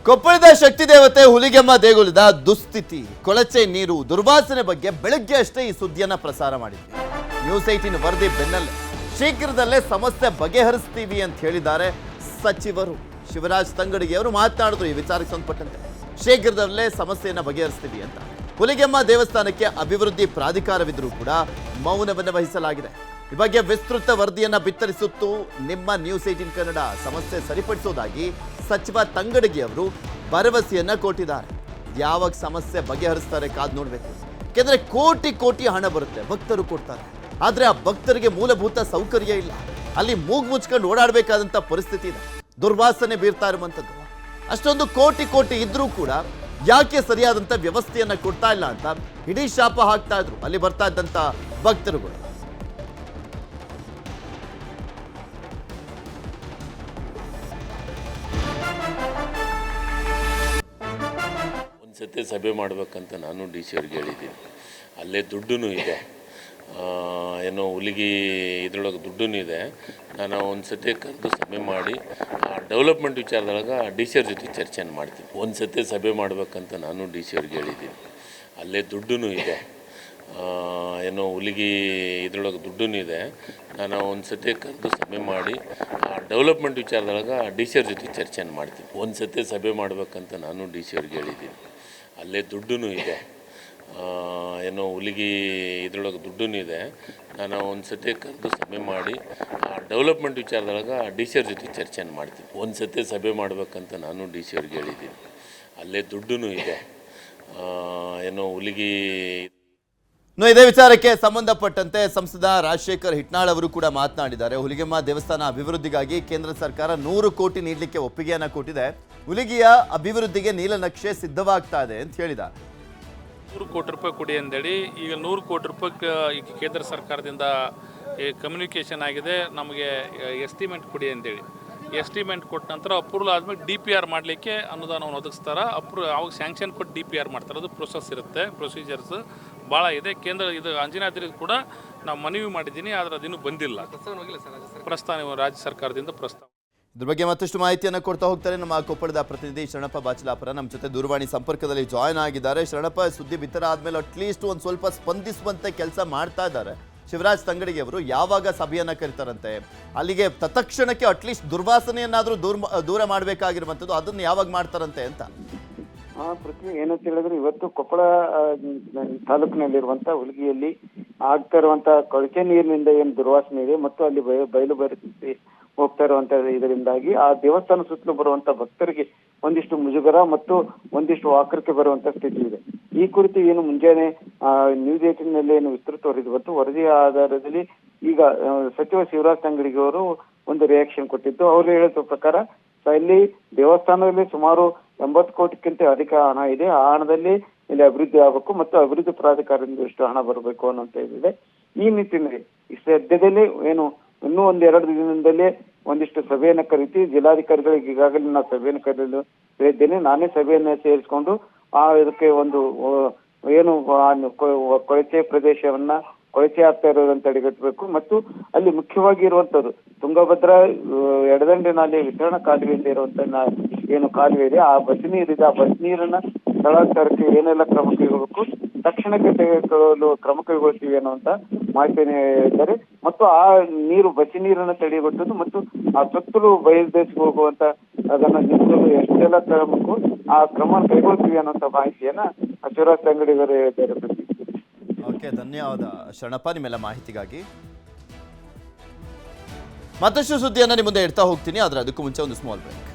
ಕೊಪ್ಪಳದ ಶಕ್ತಿ ದೇವತೆ ಹುಲಿಗೆಮ್ಮ ದೇಗುಲದ ದುಸ್ಥಿತಿ, ಕೊಳಚೆ ನೀರು, ದುರ್ವಾಸನೆ ಬಗ್ಗೆ ಬೆಳಗ್ಗೆ ಅಷ್ಟೇ ಈ ಸುದ್ದಿಯನ್ನ ಪ್ರಸಾರ ಮಾಡಿದ್ವಿ. ನ್ಯೂಸ್ 18 ವರದಿ ಬೆನ್ನಲ್ಲೇ ಶೀಘ್ರದಲ್ಲೇ ಸಮಸ್ಯೆ ಬಗೆಹರಿಸ್ತೀವಿ ಅಂತ ಹೇಳಿದ್ದಾರೆ ಸಚಿವರು ಶಿವರಾಜ್ ತಂಗಡಗಿ ಅವರು. ಮಾತನಾಡಿದ್ರು ಈ ವಿಚಾರಕ್ಕೆ ಸಂಬಂಧಪಟ್ಟಂತೆ ಶೀಘ್ರದಲ್ಲೇ ಸಮಸ್ಯೆಯನ್ನ ಬಗೆಹರಿಸ್ತೀವಿ ಅಂತ. ಹುಲಿಗೆಮ್ಮ ದೇವಸ್ಥಾನಕ್ಕೆ ಅಭಿವೃದ್ಧಿ ಪ್ರಾಧಿಕಾರವಿದ್ರೂ ಕೂಡ ಮೌನವನ್ನು ವಹಿಸಲಾಗಿದೆ. ಈ ಬಗ್ಗೆ ವಿಸ್ತೃತ ವರದಿಯನ್ನ ಬಿತ್ತರಿಸುತ್ತು ನಿಮ್ಮ ನ್ಯೂಸ್ 18 ಕನ್ನಡ. ಸಮಸ್ಯೆ ಸರಿಪಡಿಸೋದಾಗಿ ಸಚಿವ ತಂಗಡಗಿ ಅವರು ಭರವಸೆಯನ್ನ ಕೊಟ್ಟಿದ್ದಾರೆ. ಯಾವಾಗ ಸಮಸ್ಯೆ ಬಗೆಹರಿಸ್ತಾರೆ ಕಾದ್ ನೋಡ್ಬೇಕು. ಯಾಕೆಂದ್ರೆ ಕೋಟಿ ಕೋಟಿ ಹಣ ಬರುತ್ತೆ, ಭಕ್ತರು ಕೊಡ್ತಾರೆ. ಆದ್ರೆ ಆ ಭಕ್ತರಿಗೆ ಮೂಲಭೂತ ಸೌಕರ್ಯ ಇಲ್ಲ. ಅಲ್ಲಿ ಮೂಗು ಮುಚ್ಕೊಂಡು ಓಡಾಡಬೇಕಾದಂತ ಪರಿಸ್ಥಿತಿ ಇದೆ. ದುರ್ವಾಸನೆ ಬೀರ್ತಾ ಇರುವಂಥದ್ದು. ಅಷ್ಟೊಂದು ಕೋಟಿ ಕೋಟಿ ಇದ್ರೂ ಕೂಡ ಯಾಕೆ ಸರಿಯಾದಂತ ವ್ಯವಸ್ಥೆಯನ್ನ ಕೊಡ್ತಾ ಇಲ್ಲ ಅಂತ ಇಡೀ ಶಾಪ ಹಾಕ್ತಾ ಇದ್ರು ಅಲ್ಲಿ ಬರ್ತಾ ಇದ್ದಂತ ಭಕ್ತರುಗಳು. ಸತಿ ಸಭೆ ಮಾಡಬೇಕಂತ ನಾನು ಡಿ ಸಿ ಅವ್ರಿಗೆ ಹೇಳಿದ್ದೀನಿ. ಅಲ್ಲೇ ದುಡ್ಡು ಇದೆ, ಏನೋ ಹುಲಿಗಿ ಇದ್ರೊಳಗೆ ದುಡ್ಡು ಇದೆ. ನಾನು ಒಂದು ಸತಿ ಕರೆದು ಸಭೆ ಮಾಡಿ ಡೆವಲಪ್ಮೆಂಟ್ ವಿಚಾರದೊಳಗೆ ಡಿ ಸಿ ಅವ್ರ ಜೊತೆ ಚರ್ಚೆಯನ್ನು ಮಾಡ್ತೀನಿ. ಒಂದು ಸತಿ ಸಭೆ ಮಾಡಬೇಕಂತ ನಾನು ಡಿ ಸಿ ಅವ್ರಿಗೆ ಹೇಳಿದ್ದೀನಿ. ಅಲ್ಲೇ ದುಡ್ಡು ಇದೆ, ಏನೋ ಹುಲಿಗಿ ಇದ್ರೊಳಗೆ ದುಡ್ಡು ಇದೆ. ನಾನು ಒಂದು ಸತಿ ಕರೆದು ಸಭೆ ಮಾಡಿ ಡೆವಲಪ್ಮೆಂಟ್ ವಿಚಾರದೊಳಗೆ ಡಿ ಸಿ ಅವ್ರ ಜೊತೆ ಚರ್ಚೆಯನ್ನು ಮಾಡ್ತೀನಿ. ಒಂದು ಸತಿ ಸಭೆ ಮಾಡಬೇಕಂತ ನಾನು ಡಿ ಸಿ ಅವ್ರಿಗೆ ಹೇಳಿದ್ದೀನಿ. ಅಲ್ಲೇ ದುಡ್ಡು ಇದೆ, ಏನೋ ಹುಲಿಗಿ ಇದ್ರೊಳಗೆ ದುಡ್ಡು ಇದೆ. ನಾನು ಒಂದು ಸತಿ ಕರೆದು ಸಭೆ ಮಾಡಿ ಡೆವಲಪ್ಮೆಂಟ್ ವಿಚಾರದೊಳಗೆ ಡಿ ಸಿ ಅವ್ರ ಜೊತೆ ಚರ್ಚೆಯನ್ನು ಮಾಡ್ತೀನಿ. ಒಂದು ಸತಿ ಸಭೆ ಮಾಡಬೇಕಂತ ನಾನು ಡಿ ಸಿ ಅವ್ರಿಗೆ ಹೇಳಿದ್ದೀನಿ. ಅಲ್ಲೇ ದುಡ್ಡು ಇದೆ, ಏನೋ ಹುಲಿಗಿ. ಇದೇ ವಿಚಾರಕ್ಕೆ ಸಂಬಂಧಪಟ್ಟಂತೆ ಸಂಸದ ರಾಜಶೇಖರ್ ಹಿಟ್ನಾಳ್ ಅವರು ಕೂಡ ಮಾತನಾಡಿದ್ದಾರೆ. ಹುಲಿಗೆಮ್ಮ ದೇವಸ್ಥಾನ ಅಭಿವೃದ್ಧಿಗಾಗಿ ಕೇಂದ್ರ ಸರ್ಕಾರ 100 ಕೋಟಿ ನೀಡಲಿಕ್ಕೆ ಒಪ್ಪಿಗೆಯನ್ನ ಕೊಟ್ಟಿದೆ. ಹುಲಿಗೆಯ ಅಭಿವೃದ್ಧಿಗೆ ನೀಲನಕ್ಷೆ ಸಿದ್ಧವಾಗ್ತಾ ಇದೆ ಅಂತ ಹೇಳಿದ್ದಾರೆ. 100 ಕೋಟಿ ರೂಪಾಯಿ ಕೊಡಿ ಅಂತೇಳಿ ಈಗ 100 ಕೋಟಿ ರೂಪಾಯಿ ಈಗ ಕೇಂದ್ರ ಸರ್ಕಾರದಿಂದ ಕಮ್ಯುನಿಕೇಷನ್ ಆಗಿದೆ. ನಮಗೆ ಎಸ್ಟಿಮೇಟ್ ಕೊಡಿ ಅಂತೇಳಿ ಎಸ್ಟಿಮೇಟ್ ಕೊಟ್ಟ ನಂತರ ಅಪ್ರೂವಲ್ ಆದಮೇಲೆ DPR ಮಾಡಲಿಕ್ಕೆ ಅನುದಾನವನ್ನು ಒದಗಿಸ್ತಾರೆ. ಅವಾಗ ಸ್ಯಾಂಕ್ಷನ್ ಕೊಟ್ಟು DPR ಮಾಡ್ತಾರೆ. ಅದು ಪ್ರೊಸೆಸ್ ಇರುತ್ತೆ, ಪ್ರೊಸೀಜರ್ಸ್ ಭಾಳ ಇದೆ. ಕೇಂದ್ರ ಇದು ಅಂಜನಾದ್ರಿಗೆ ಕೂಡ ನಾವು ಮನವಿ ಮಾಡಿದ್ದೀನಿ, ಆದರೆ ಅದಿನ್ನೂ ಬಂದಿಲ್ಲ. ಪ್ರಸ್ತಾವ ರಾಜ್ಯ ಸರ್ಕಾರದಿಂದ ಪ್ರಸ್ತಾವ. ಇದ್ರ ಬಗ್ಗೆ ಮತ್ತಷ್ಟು ಮಾಹಿತಿಯನ್ನು ಕೊಡ್ತಾ ಹೋಗ್ತಾರೆ ನಮ್ಮ ಕೊಪ್ಪಳದ ಪ್ರತಿನಿಧಿ ಶರಣಪ್ಪ ಬಾಚಲಾಪುರ ನಮ್ಮ ಜೊತೆ ದೂರವಾಣಿ ಸಂಪರ್ಕದಲ್ಲಿ ಜಾಯ್ನ್ ಆಗಿದ್ದಾರೆ. ಶರಣಪ್ಪ, ಸುದ್ದಿ ಬಿತ್ತರ ಆದ್ಮೇಲೆ ಅಟ್ಲೀಸ್ಟ್ ಒಂದು ಸ್ವಲ್ಪ ಸ್ಪಂದಿಸುವಂತೆ ಕೆಲಸ ಮಾಡ್ತಾ ಇದ್ದಾರೆ ಶಿವರಾಜ್ ತಂಗಡಗಿ ಅವರು. ಯಾವಾಗ ಸಭೆಯನ್ನ ಕರೀತಾರಂತೆ, ಅಲ್ಲಿಗೆ ತತ್ಕ್ಷಣಕ್ಕೆ ಅಟ್ಲೀಸ್ಟ್ ದುರ್ವಾಸನೆಯನ್ನಾದ್ರೂ ದೂರ ಮಾಡಬೇಕಾಗಿರುವಂಥದ್ದು, ಅದನ್ನು ಯಾವಾಗ ಮಾಡ್ತಾರಂತೆ ಅಂತ? ಪೃಥ್ವಿ, ಏನಂತ ಹೇಳಿದ್ರೆ ಇವತ್ತು ಕೊಪ್ಪಳ ತಾಲೂಕಿನಲ್ಲಿರುವಂತ ಹುಲಿಗಿಯಲ್ಲಿ ಆಗ್ತಾ ಇರುವಂತ ಕೊಳಚೆ ನೀರಿನಿಂದ ಏನು ದುರ್ವಾಸನೆ ಇದೆ ಮತ್ತು ಅಲ್ಲಿ ಬಯಲು ಪರಿಸ್ಥಿತಿ ಹೋಗ್ತಾ ಇರುವಂತ ಇದರಿಂದಾಗಿ ಆ ದೇವಸ್ಥಾನ ಸುತ್ತಲೂ ಬರುವಂತ ಭಕ್ತರಿಗೆ ಒಂದಿಷ್ಟು ಮುಜುಗರ ಮತ್ತು ಒಂದಿಷ್ಟು ವಾಕರಿಕೆ ಬರುವಂತ ಸ್ಥಿತಿ ಇದೆ. ಈ ಕುರಿತು ಏನು ಮುಂಜಾನೆ ನ್ಯೂಸ್ 18 ನಲ್ಲಿ ಏನು ವಿಸ್ತೃತ ವರದಿ ಬಂತು, ವರದಿಯ ಆಧಾರದಲ್ಲಿ ಈಗ ಸಚಿವ ಶಿವರಾಜ್ ತಂಗಡಗಿ ಅವರು ಒಂದು ರಿಯಾಕ್ಷನ್ ಕೊಟ್ಟಿದ್ದು. ಅವರು ಹೇಳಿದ ಪ್ರಕಾರ ಇಲ್ಲಿ ದೇವಸ್ಥಾನದಲ್ಲಿ ಸುಮಾರು 80 ಕೋಟಿಗಿಂತ ಅಧಿಕ ಹಣ ಇದೆ. ಆ ಹಣದಲ್ಲಿ ಇಲ್ಲಿ ಅಭಿವೃದ್ಧಿ ಆಗಬೇಕು ಮತ್ತು ಅಭಿವೃದ್ಧಿ ಪ್ರಾಧಿಕಾರದಿಂದ ಎಷ್ಟು ಹಣ ಬರಬೇಕು ಅನ್ನೋಂತ ಇದೆ. ಈ ನಿಟ್ಟಿನಲ್ಲಿ ಸದ್ಯದಲ್ಲೇ ಏನು ಇನ್ನೂ 1-2 ದಿನದಲ್ಲೇ ಒಂದಿಷ್ಟು ಸಭೆಯನ್ನ ಕರೀತಿ ಜಿಲ್ಲಾಧಿಕಾರಿಗಳಿಗೆ ಈಗಾಗಲೇ ನಾವು ಸಭೆಯನ್ನು ಕರೆಯಲು ಹೇಳಿದ್ದೇನೆ. ನಾನೇ ಸಭೆಯನ್ನ ಸೇರಿಸಿಕೊಂಡು ಇದಕ್ಕೆ ಒಂದು ಏನು ಕೊಳಚೆ ಪ್ರದೇಶವನ್ನ ಕೊಳಚೆ ಆಗ್ತಾ ಇರೋದನ್ನ ತಡೆಗಟ್ಟಬೇಕು ಮತ್ತು ಅಲ್ಲಿ ಮುಖ್ಯವಾಗಿ ಇರುವಂತದ್ದು ತುಂಗಭದ್ರಾ ಎಡದಂಡೆ ನಾಲೆ ವಿತರಣಾ ಕಾಲುವೆಯಿಂದ ಇರುವಂತ ಏನು ಕಾಲುವೆ ಇದೆ, ಆ ಬಸ್ ನೀರಿದೆ. ಆ ಬಸ್ ನೀರನ್ನ ಸ್ಥಳಾಂತರಕ್ಕೆ ಏನೆಲ್ಲ ಕ್ರಮ ಕೈಗೊಳ್ಳಬೇಕು, ತಕ್ಷಣಕ್ಕೆ ತೆಗೆದುಕೊಳ್ಳಲು ಕ್ರಮ ಕೈಗೊಳ್ತೀವಿ ಅನ್ನುವಂತ ಮಾಹಿತಿಯನ್ನು ಹೇಳಿದ್ದಾರೆ. ಮತ್ತು ಆ ನೀರು ಬಸಿ ನೀರನ್ನ ತಡೆಗಟ್ಟುವುದು ಮತ್ತು ಆ ಸುತ್ತಲೂ ಬಯಲುದೇಶಕ್ಕೆ ಹೋಗುವಂತ ಅದನ್ನ ನಿಲ್ಲಿಸಲು ಎಷ್ಟೆಲ್ಲ ಕ್ರಮಕ್ಕೂ ಆ ಕ್ರಮ ಕೈಗೊಳ್ತೀವಿ ಅನ್ನುವಂತ ಮಾಹಿತಿಯನ್ನ ಶಿವರಾಜ್ ತಂಗಡಗಿ ಅವರು ಹೇಳಿದ್ದಾರೆ. ಓಕೆ, ಧನ್ಯವಾದ ಶರಣಪ್ಪ ನಿಮ್ಮೆಲ್ಲ ಮಾಹಿತಿಗಾಗಿ. ಮತ್ತಷ್ಟು ಸುದ್ದಿಯನ್ನು ನಿಮ್ಮ ಮುಂದೆ ಇಡ್ತಾ ಹೋಗ್ತೀನಿ, ಆದರೆ ಅದಕ್ಕೂ ಮುಂಚೆ ಒಂದು ಸ್ಮಾಲ್ ಬ್ರೇಕ್.